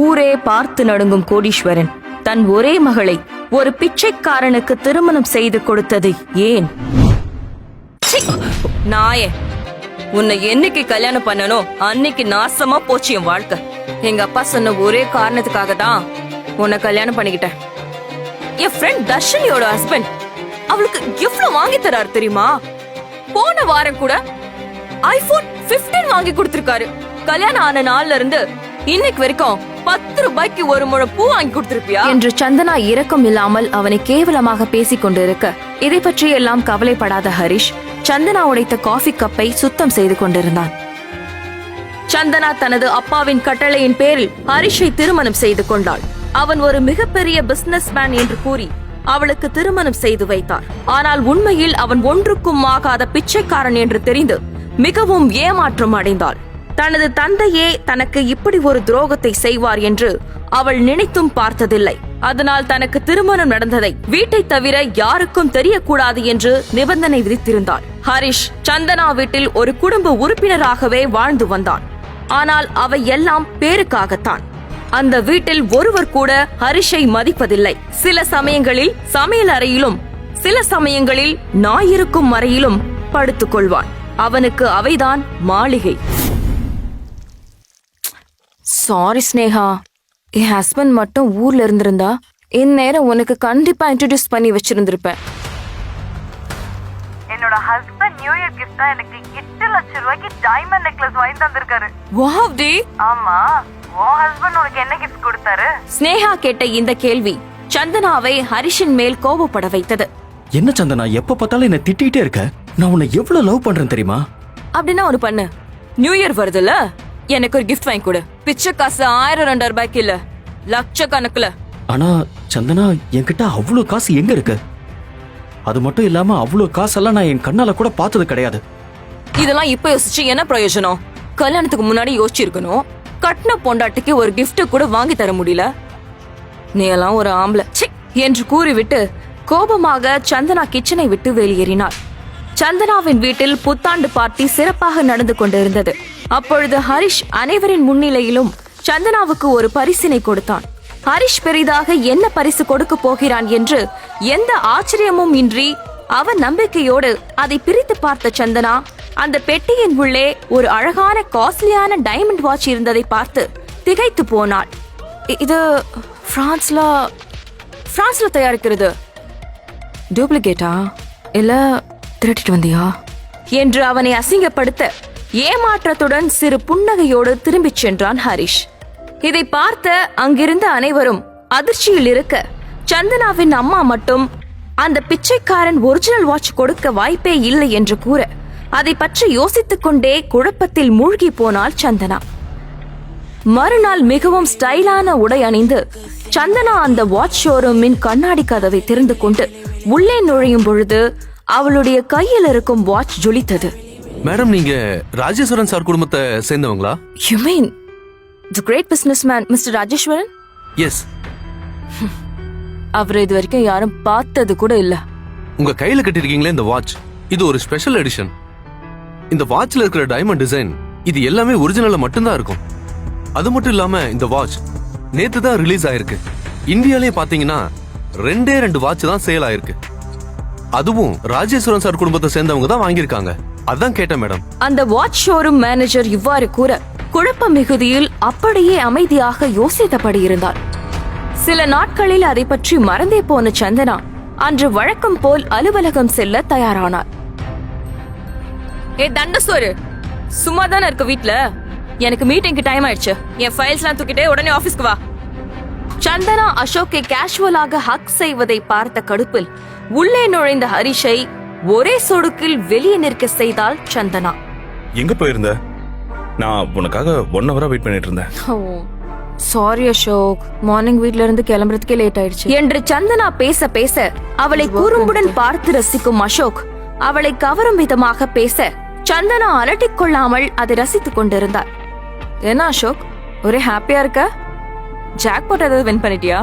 ஊரே பார்த்து நடுங்கும் கோடீஸ்வரன் தன் ஒரே மகளை ஒரு பிச்சைக்காரனுக்கு திருமணம் செய்து கொடுத்தது ஏன்? நாயே, உன்னை என்னைக்கு கல்யாணம் பண்ணனோ அன்னைக்கு நாசமா போச்சு என் வாழ்க்கை. எங்க அப்பா சொன்ன ஒரே காரணத்துக்காக தான் உன்னை கல்யாணம் பண்ணிக்கிட்டேன். என் ஃப்ரெண்ட் தர்ஷினியோட ஹஸ்பண்ட் அவளுக்கு எவ்வளவு வாங்கி தராரு தெரியுமா? போன வாரம் கூட ஐபோன் 15 வாங்கி கொடுத்திருக்காரு. கல்யாணம் ஆன நாள்ல இருந்து இன்னைக்கு வரைக்கும் 10 ரூபாய்க்கு ஒரு முழம் பூ வாங்கி கொடுத்திருப்பியா என்று சந்தனா இரக்கம் இல்லாமல் அவனை கேவலமாக பேசிக் கொண்டிருக்க, இதை பற்றி எல்லாம் கவலைப்படாத ஹரிஷ் சந்தனா உடைத்த காஃபி கப்பை சுத்தம் செய்து கொண்டிருந்தான். சந்தனா தனது அப்பாவின் கட்டளையின் பேரில் ஹரிஷை திருமணம் செய்து கொண்டாள். அவன் ஒரு மிகப்பெரிய பிசினஸ் மேன் என்று கூறி அவளுக்கு திருமணம் செய்து வைத்தார். ஆனால் உண்மையில் அவன் ஒன்றுக்கும் ஆகாத பிச்சைக்காரன் என்று தெரிந்து மிகவும் ஏமாற்றம் அடைந்தாள். தனது தந்தையே தனக்கு இப்படி ஒரு துரோகத்தை செய்வார் என்று அவள் நினைத்தும் பார்த்ததில்லை. அதனால் தனக்கு திருமணம் நடந்ததை வீட்டை தவிர யாருக்கும் தெரியக்கூடாது என்று நிபந்தனை விதித்திருந்தாள். ஹரிஷ் சந்தனா வீட்டில் ஒரு குடும்ப உறுப்பினராகவே வாழ்ந்து வந்தான். ஆனால் அவை எல்லாம் பேருக்காகத்தான். அந்த வீட்டில் ஒருவர் கூட ஹரிஷை மதிப்பதில்லை. சில சமயங்களில் சமையல் அறையிலும், சில சமயங்களில் நாயிருக்கும் அறையிலும் படுத்துக் கொள்வான். அவனுக்கு அவைதான் மாளிகை. சாரி ஸ்னேகா, என் ஹஸ்பண்ட் மட்டும் ஊர்ல இருந்திருந்தா இந்நேரம் உனக்கு கண்டிப்பா இன்ட்ரோடியூஸ் பண்ணி வச்சிருந்திருப்பேன். என்னோட ஹஸ்பண்ட் நியூ இயர் கிஃப்டா எனக்கு 8 லட்சம் ரூபாய்க்கு டைமண்ட் நெக்லஸ் வாங்கி தந்திருக்காரு. Wow D. ஆமா, உன் ஹஸ்பண்ட் உனக்கு என்ன கிஃப்ட் கொடுத்தாரு? ஸ்னேகா கேட்ட இந்த கேள்வி சந்தனாவை ஹரிஷின் மேல் கோபப்பட வைத்தது. என்ன சந்தனா, எப்ப பார்த்தாலும் என்ன திட்டிகிட்டே இருக்க? நான் உன்னை எவ்வளவு லவ் பண்றேன் தெரியுமா? அப்படின்னா ஒண்ணு பண்ணு, நியூ இயர் வருதுல்ல, எனக்கு ஒரு கிஃப்ட் வாங்கி கொடு. பிச்சை காசு 1000-2000 ரூபாய்க்கு இல்ல, லட்சக்கணக்குல. ஆனா சந்தனா, என்கிட்ட அவ்வளவு காசு எங்க இருக்கு? அது மட்டும் இல்லாம அவ்வளவு காசெல்லாம் நான் என் கண்ணால கூட பார்த்தது கிடையாது. இதெல்லாம் இப்ப யோசிச்சு என்ன பிரயோஜனம்? கல்யாணத்துக்கு முன்னாடி யோசிச்சிருக்கணும். கட்டின பொண்டாட்டிக்கு ஒரு கிஃப்ட் கூட வாங்கி தர முடியல. நீ எல்லாம் ஒரு ஆம்பளை என்று கூறிவிட்டு கோபமாக சந்தனா கிச்சனை விட்டு வெளியேறினாள். சந்தனாவின் வீட்டில் புத்தாண்டு பார்ட்டி சிறப்பாக நடந்து கொண்டிருந்தது. அப்பொழுது ஹரிஷ் அனைவரின் முன்னிலையிலும் சந்தனாவுக்கு ஒரு பரிசினை கொடுத்தான். ஹரிஷ் பெரிதாக என்ன பரிசு கொடுக்க போகிறான் என்று எந்த ஆச்சரியமும் இன்றி அவன் நம்பிக்கையோடு அதை பிரித்து பார்த்த சந்தனா அந்த பெட்டியின் உள்ளே ஒரு அழகான காஸ்ட்லியான டைமண்ட் வாட்ச் இருந்ததை பார்த்து திகைத்து போனாள். இது பிரான்ஸ்ல தயாரிக்கிறது. டூப்ளிகேட்டா இல்ல திருட்டிட்டு வந்தியா என்று அவனை அசிங்கப்படுத்த ஏமாற்றத்துடன் சிறு புன்னகையோடு திரும்பிச் சென்றான் ஹரிஷ். இதை பார்த்த அங்கிருந்த அனைவரும் அதிர்ச்சியில் இருக்க, சந்தனாவின் அம்மா மட்டும் அந்த பிச்சைக்காரன் ஒரிஜினல் வாட்ச் கொடுக்க வாய்ப்பே இல்லை என்று கூற, அதை பற்றி யோசித்துக் கொண்டே குழப்பத்தில் மூழ்கி போனாள் சந்தனா. மறுநாள் மிகவும் ஸ்டைலான உடை அணிந்து சந்தனா அந்த வாட்ச் ஷோரூமின் கண்ணாடி கதவை திறந்து கொண்டு உள்ளே நுழையும் பொழுது அவளுடைய கையில் இருக்கும் வாட்ச் ஜொலித்தது. மேடம், நீங்க ராஜேஸ்வரன் சார் குடும்பத்தை சேர்ந்தவங்களா? You mean the great businessman Mr. Rajeswaran? Yes. அவரை இது வரைக்கும் யாரும் பார்த்தது கூட இல்ல. உங்க கையில கட்டிருக்கீங்களே இந்த வாட்ச், இது ஒரு ஸ்பெஷல் எடிஷன். இந்த வாட்ச்ல இருக்கிற டைமண்ட் டிசைன் இது எல்லாமே ஒரிஜினல்ல மட்டும்தான் இருக்கும். அது மட்டும் இல்லாம இந்த வாட்ச் நேத்து தான் ரிலீஸ் ஆயிருக்கு. இந்தியாலே பாத்தீங்கன்னா 2 வாட்ச் தான் சேல் ஆயிருக்கு. அதுவும் ராஜேஸ்வரன் சார் குடும்பத்தை சேர்ந்தவங்க தான் வாங்கியிருக்காங்க. அதான் கேட்டேன் மேடம். அந்த வாட்ச் ஷோரூம் மேனேஜர் இவ்வாறு கூற குழப்ப மிகுதியில் அப்படியே அமைதியாக யோசித்தபடி இருந்தார். சில நாட்களில் அதை பற்றி மறந்தே போன சந்தனா அன்று வழக்கம் போல் அலுவலகம் செல்ல தயாரானார். ஏ தண்டசோரு, சும்மா தானே இருக்க வீட்ல? எனக்கு மீட்டிங்க்கு டைம் ஆயிடுச்சு. என் ஃபைல்ஸ்லாம் தூக்கிட்டே உடனே ஆபீஸ்க்கு வா. சந்தனா அசோக்கை கேஷுவலாக ஹக் செய்வதை பார்த்த கடுப்பில் உள்ளே நுழைந்த ஹரிஷை ஒரே சொடுக்கில் வெளியே நிற்க செய்தாள் சந்தனா. எங்க போயிருந்த? நான் உனக்காக 1 hour வெயிட் பண்ணிட்டு இருந்தேன். சாரி அசோக், மார்னிங் வீட்ல இருந்து கிளம்புறதுக்கே லேட் ஆயிடுச்சு என்று சந்தனா பேச பேச அவளை குறும்புடன் பார்த்து ரசிக்கும் அசோக் அவளை கவரும் விதமாக பேச சந்தனா அலட்டிக் கொள்ளாமல் அதை ரசித்துக் கொண்டிருந்தார். என்ன அசோக், ஒரே ஹாப்பியா இருக்க? ஜாக்பாட் ஏதாவது வின் பண்ணிட்டியா?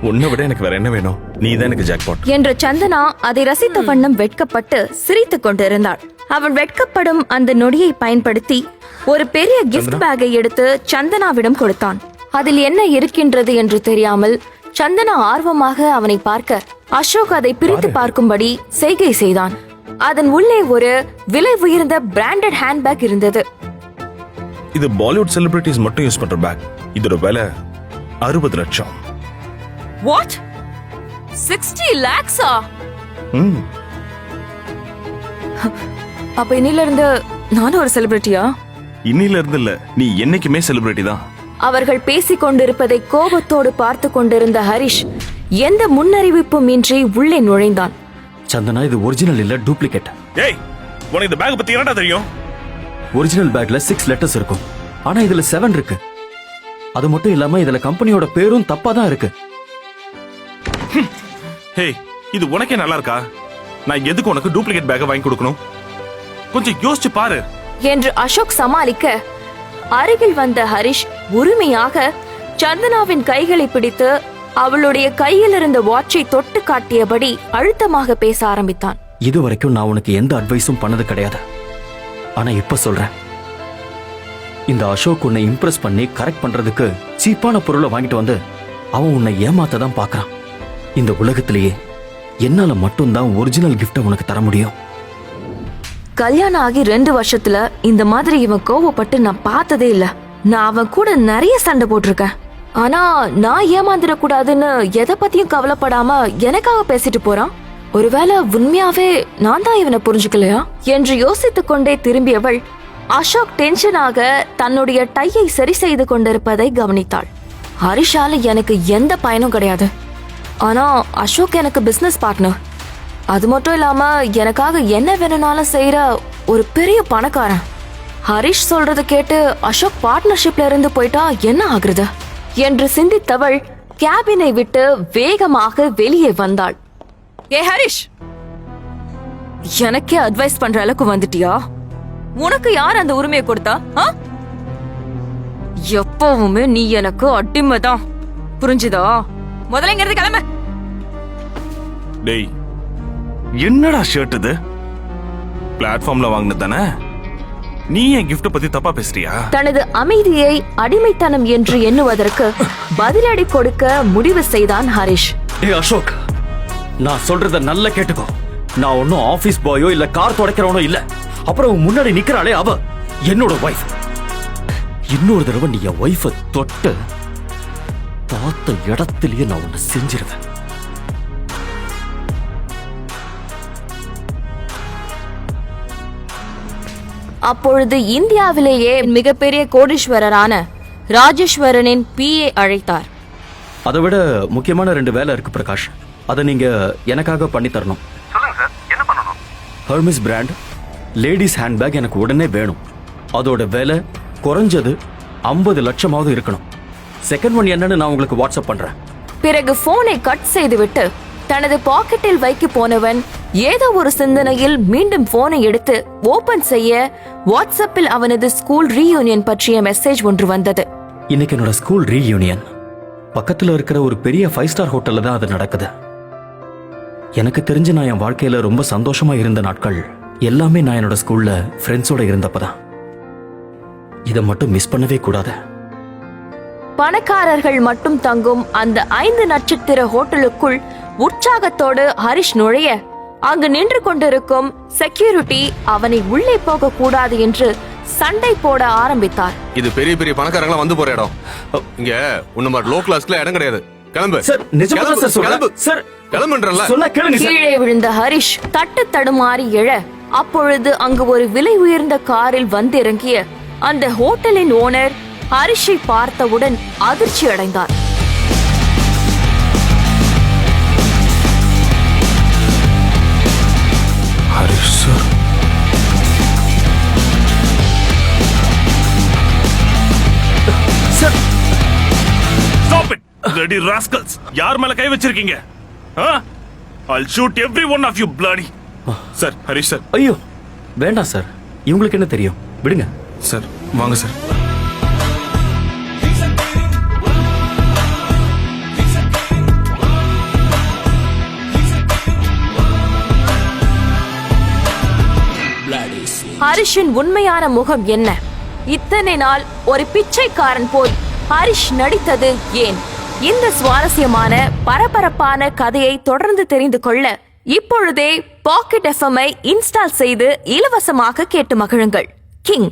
உன்னை விட எனக்கு வேற என்ன வேணும்? நீதான் எனக்கு ஜாக்பாட் என்ற சந்தனா அதை ரசித்த வண்ணம் வெட்கப்பட்டு சிரித்துக் கொண்டிருந்தாள். அவள் வெட்கப்படும் அந்த நொடியை பயன்படுத்தி ஒரு பெரிய கிஃப்ட் பேக்கை எடுத்து சந்தனாவிடம் கொடுத்தான். அதில் என்ன இருக்கின்றது என்று தெரியாமல் சந்தனா ஆர்வமாக அவனை பார்க்க அசோக் அதை பிரித்து பார்க்கும்படி செய்கை செய்தான். அதன் உள்ளே ஒரு விலை உயர்ந்த பிராண்டட் ஹேண்ட்பேக் இருந்தது. இது பாலிவுட் செலிபிரிட்டிஸ் மட்டும் யூஸ் பண்ற பேக். இதோட விலை 60 லட்சம். வாட்? 60 lakhs-ஆ? ம். அப்ப இன்னில இருந்து நானும் ஒரு செலிபிரிட்டியா? இன்னில இருந்து இல்ல, நீ என்னைக்குமே செலிபிரிட்டி தான். அவர்கள் பேசிக் கொண்டிருப்பதை கோபத்தோடு பார்த்து கொண்டிருந்த ஹரிஷ் எந்த முன்னறிவிப்பும் இன்றி உள்ளே நுழைந்தான். சந்தனா, இது ஒரிஜினல் இல்ல, டூப்ளிகேட். ஏய், உனக்கு இந்த பேக் பத்தி என்னடா தெரியும்? ஒரிஜினல் பேக்ல 6 லெட்டர்ஸ் இருக்கும், ஆனா இதுல 7 இருக்கு. அது மட்டும் இல்லாம இதுல கம்பெனியோட பேரும் தப்பா தான் இருக்கு. ஹே, இது உனக்கே நல்லா இருக்கா? நான் எதுக்கு உனக்கு டூப்ளிகேட் பேக் வாங்கி கொடுக்கணும்? கொஞ்சம் யோசிச்சு பாரு என்று அசோக் சமாளிக்க, அருகில் வந்த ஹரிஷ் உரிமையாக சந்தனாவின் கைகளை பிடித்து அவளுடைய கையில் இருந்த வாட்சை தொட்டு காட்டியபடி அழுத்தமாக பேச ஆரம்பித்தான். இதுவரைக்கும் நான் உனக்கு எந்த அட்வைஸும் பண்ணது கிடையாது, ஆனா இப்ப சொல்றேன். இந்த அசோக் உன்னை இம்ப்ரெஸ் பண்ணி கரெக்ட் பண்றதுக்கு சீப்பான பொருளை வாங்கிட்டு வந்து அவன் உன்னை ஏமாத்த தான் பாக்குறான். இந்த உலகத்திலேயே என்னால மட்டும்தான் ஒரிஜினல் கிஃப்ட உனக்கு தர முடியும். கல்யாணம் ஆகி 2 வருஷத்துல இந்த மாதிரி இவன் கோவப்பட்டு நான் பார்த்ததே இல்ல. நான் அவன் கூட நிறைய சண்டை போட்டிருக்கேன். ஆனா நான் ஏமாந்துடக்கூடாதுன்னு எதை பத்தியும் கவலைப்படாம எனக்காக பேசிட்டு போறான். ஒருவேளை உண்மையாவே நான் தான் இவனை புரிஞ்சுக்கலையா என்று யோசித்துக் கொண்டே திரும்பியவள் அசோக் டென்ஷனாக தன்னுடைய டையை சரி செய்து கொண்டிருப்பதை கவனித்தாள். ஹரிஷால எனக்கு எந்த பயனும் கிடையாது, ஆனா அசோக் எனக்கு பிசினஸ் பார்ட்னர். அது மட்டும் இல்லாம எனக்காக என்ன வேணும்னாலும் செய்யற ஒரு பெரிய பணக்காரன். ஹரிஷ் சொல்றது கேட்டு அசோக் பார்ட்னர்ஷிப்ல இருந்து போயிட்டா என்ன ஆகுறது என்று சிந்தித்தவள் கேபினை விட்டு வேகமாக வெளியே வந்தாள். ஏ ஹரிஷ், எனக்கே அட்வைஸ் பண்ற அளவுக்கு வந்துட்டியா? உனக்கு யார் அந்த உரிமையை கொடுத்தா? எப்பவுமே நீ எனக்கு அடிமைதான், புரிஞ்சுதா? முதல்ல இங்க இருந்து கிளம்ப. டேய், என்னடா ஷர்ட் இது? பிளாட்ஃபார்ம்ல வாங்கினது தானே? நீ என் கிஃப்ட் பத்தி தப்பா பேசுறியா? தனது அமைதியை அடிமைத்தனம் என்று எண்ணுவதற்கு பதிலடி கொடுக்க முடிவு செய்தான் ஹரிஷ். ஏ அசோக், நான் சொல்றத நல்லா கேட்டுக்கோ. நான் ஒன்னும் ஆபீஸ் பாயோ இல்ல கார் துடைக்கிறவனோ இல்ல. அப்புறம் முன்னாடி நிக்கிறாளே அவ என்னோட வைஃப். இன்னொரு தடவை நீ என் வைஃப தொட்டு பார்த்த இடத்திலேயே நான் உன்னை செஞ்சிருவேன். அப்பொழுது இந்தியாவிலேயே மிகப்பெரிய கோடீஸ்வரரான ராஜேஸ்வரனின் PA அழைத்தார். அதை விட முக்கியமான 2 வேலை இருக்கு பிரகாஷ், அதை நீங்க எனக்காக பண்ணி தரணும். சொல்லுங்க சார், என்ன பண்ணணும்? ஹெர்மிஸ் பிராண்ட் லேடிஸ் ஹேண்ட்பேக் எனக்கு உடனே வேணும். அதோட விலை குறைஞ்சது 50 லட்சமாவது இருக்கணும். செகண்ட் ஒன் என்னன்னு நான் உங்களுக்கு வாட்ஸ்அப் பண்றேன். பிறகு போனை கட் செய்துவிட்டு தனது பாக்கெட்டில் வைக்க போனவன் ஏதோ ஒரு சிந்தனையில் மீண்டும் போனை எடுத்து ஓபன் செய்ய வாட்ஸ்அப்பில் அவனது ஸ்கூல் ரீயூனியன் பற்றிய மெசேஜ் ஒன்று வந்தது. இன்னைக்கு என்னோட ஸ்கூல் ரீயூனியன் பக்கத்துல இருக்கிற ஒரு பெரிய 5 ஸ்டார் ஹோட்டல்ல தான் அது நடக்குது. எனக்கு தெரிஞ்சு நான் என் வாழ்க்கையில ரொம்ப சந்தோஷமா இருந்த நாட்கள் எல்லாமே நான் என்னோட ஸ்கூல்ல ஃப்ரெண்ட்ஸோட இருந்தப்பதான். இதை மட்டும் மிஸ் பண்ணவே கூடாது. பணக்காரர்கள் மட்டும் தங்கும் அந்த 5 நட்சத்திர ஹோட்டலுக்குள் உற்சாகத்தோடு ஹரிஷ் நுழைய, அங்கு நின்று கொண்டிருக்கும் செக்யூரிட்டி அவனை உள்ளே போக கூடாது என்று சண்டை போட ஆரம்பித்தார். இது பெரிய பெரிய பணக்காரங்களா வந்து போற இடம். இங்க உன்ன மாதிரி லோ கிளாஸ்ல இடம் கிடையாது. கிளம்பு சார், நிஜமா தான் சார் சொல்றேன். கிளம்பு சார், கிளம்புன்றல. சொன்னா கேளுங்க சார். கீழே விழுந்த ஹரிஷ் தட்டு தடுமாறி எழ, அப்பொழுது அங்கு ஒரு விலை உயர்ந்த காரில் வந்திறங்கிய அந்த ஹோட்டலின் ஓனர் ஹரிஷை பார்த்தவுடன் அதிர்ச்சி அடைந்தார். Harish sir, sir, stop it, bloody rascals! யார் மேல கை வச்சிருக்கீங்க? I'll shoot every one of you, bloody. Sir, Harish sir. ஐயோ வேண்டாம் சார், இவங்களுக்கு என்ன தெரியும், விடுங்க சார். வாங்க சார். ஹரிஷின் உண்மையான முகம் என்ன? இத்தனை நாள் ஒரு பிச்சைக்காரன் போய் ஹரிஷ் நடித்தது ஏன்? இந்த சுவாரஸ்யமான பரபரப்பான கதையை தொடர்ந்து தெரிந்து கொள்ள இப்பொழுதே பாக்கெட் FM-ஐ இன்ஸ்டால் செய்து இலவசமாக கேட்டு மகிழுங்கள். கிங்.